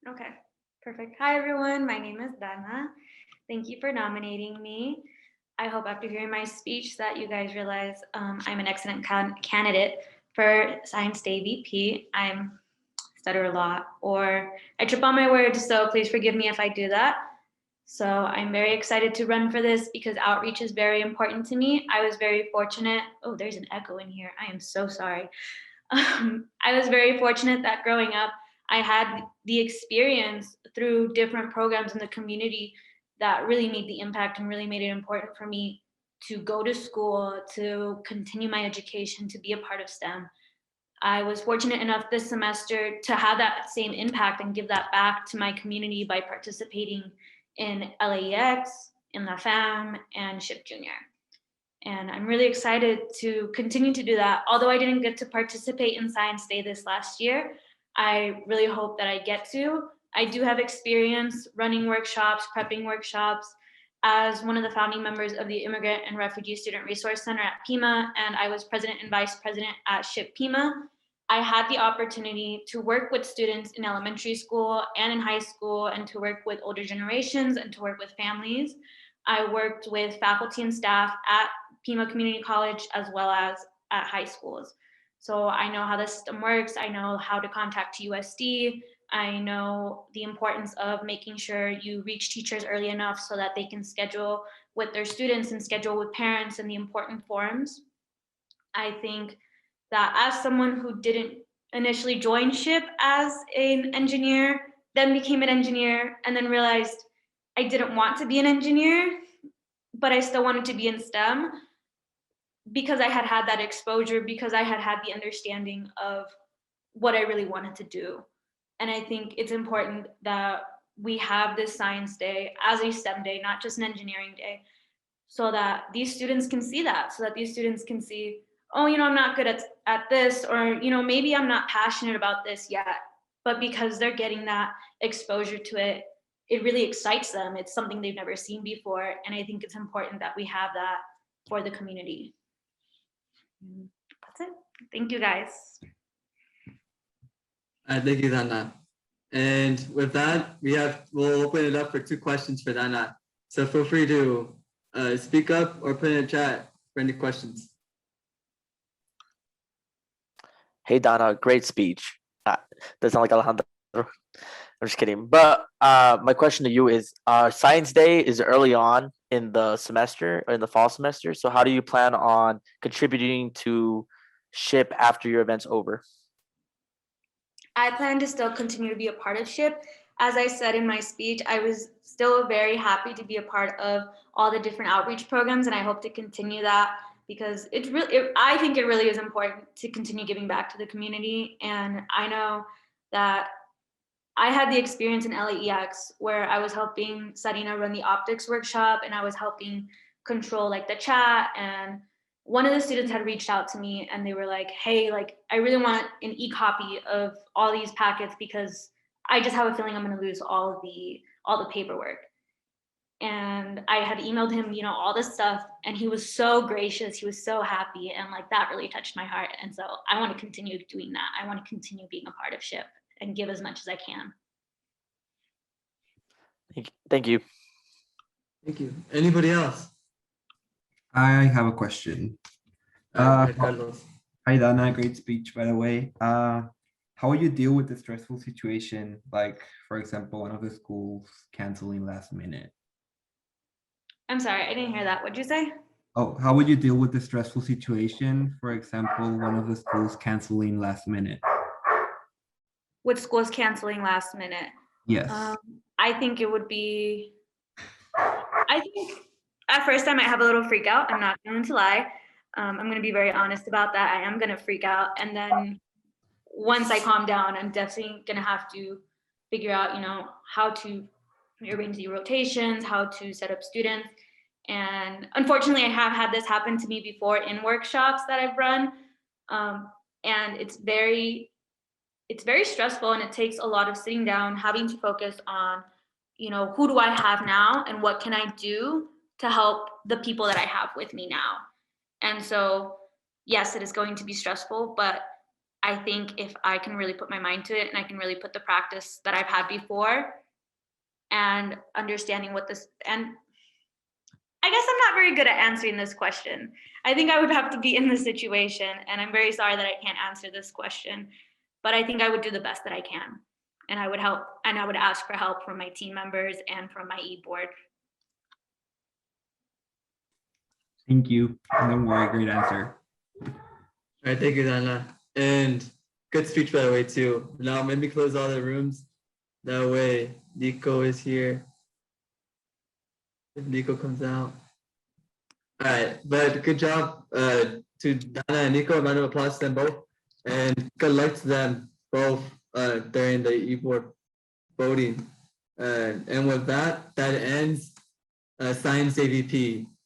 Okay, perfect. Hi, everyone. My name is Dana. Thank you for nominating me. I hope after hearing my speech that you guys realize I'm an excellent candidate for Science Day VP. I'm stutter a lot or I trip on my words, so please forgive me if I do that. So I'm very excited to run for this because outreach is very important to me. I was very fortunate. Oh, there's an echo in here. I am so sorry. I was very fortunate that growing up, I had the experience through different programs in the community that really made the impact and really made it important for me to go to school, to continue my education, to be a part of STEM. I was fortunate enough this semester to have that same impact and give that back to my community by participating in LAEX, in La Femme, and SHIP Junior. And I'm really excited to continue to do that. Although I didn't get to participate in Science Day this last year, I really hope that I get to. I do have experience running workshops, prepping workshops as one of the founding members of the Immigrant and Refugee Student Resource Center at Pima, and I was president and vice president at SHIP Pima. I had the opportunity to work with students in elementary school and in high school, and to work with older generations and to work with families. I worked with faculty and staff at Pima Community College as well as at high schools. So I know how the system works. I know how to contact USD. I know the importance of making sure you reach teachers early enough so that they can schedule with their students and schedule with parents and the important forums. I think that as someone who didn't initially join SHIP as an engineer, then became an engineer, and then realized I didn't want to be an engineer, but I still wanted to be in STEM because I had had that exposure, because I had had the understanding of what I really wanted to do. And I think it's important that we have this science day as a STEM day, not just an engineering day, so that these students can see that, so that these students can see, oh, I'm not good at this, or, maybe I'm not passionate about this yet. But because they're getting that exposure to it, it really excites them. It's something they've never seen before. And I think it's important that we have that for the community. That's it. Thank you, guys. Thank you, Dana. And with that, we'll open it up for 2 questions for Dana. So feel free to speak up or put in a chat for any questions. Hey, Donna, great speech. Doesn't sound like Alejandro. I'm just kidding. But my question to you is, Science Day is early on in the semester, or in the fall semester. So how do you plan on contributing to SHIP after your event's over? I plan to still continue to be a part of SHIP. As I said in my speech, I was still very happy to be a part of all the different outreach programs, and I hope to continue that because I think it really is important to continue giving back to the community. And I know that I had the experience in LAEX where I was helping Sarina run the optics workshop, and I was helping control like the chat. And one of the students had reached out to me and they were like, hey, like I really want an e-copy of all these packets because I just have a feeling I'm going to lose all the paperwork. And I had emailed him, all this stuff, and he was so gracious. He was so happy, and like that really touched my heart. And so I want to continue doing that. I want to continue being a part of SHIP and give as much as I can. Thank you. Thank you. Anybody else? I have a question. Hi, Dana, great speech, by the way. How would you deal with the stressful situation, like, for example, one of the schools canceling last minute? I'm sorry, I didn't hear that. What'd you say? Oh, how would you deal with the stressful situation, for example, one of the schools canceling last minute? With schools canceling last minute? Yes. I think it would be, I think at first I might have a little freak out. I'm not going to lie. I'm going to be very honest about that. I am going to freak out. And then once I calm down, I'm definitely going to have to figure out, how to arrange the rotations, how to set up students. And unfortunately, I have had this happen to me before in workshops that I've run. And it's very stressful, and it takes a lot of sitting down, having to focus on, who do I have now and what can I do to help the people that I have with me now. And so, yes, it is going to be stressful, but I think if I can really put my mind to it and I can really put the practice that I've had before and understanding what this, and I guess I'm not very good at answering this question. I think I would have to be in the situation, and I'm very sorry that I can't answer this question, but I think I would do the best that I can. And I would help, and I would ask for help from my team members and from my e-board. Thank you. Don't worry, great answer. All right, thank you, Dana. And good speech, by the way, too. Now, maybe close all the rooms. That way, Nico is here. If Nico comes out. All right, but good job to Dana and Nico. A round of applause to them both. And good luck to them both during the e-board voting. And with that, that ends Science AVP.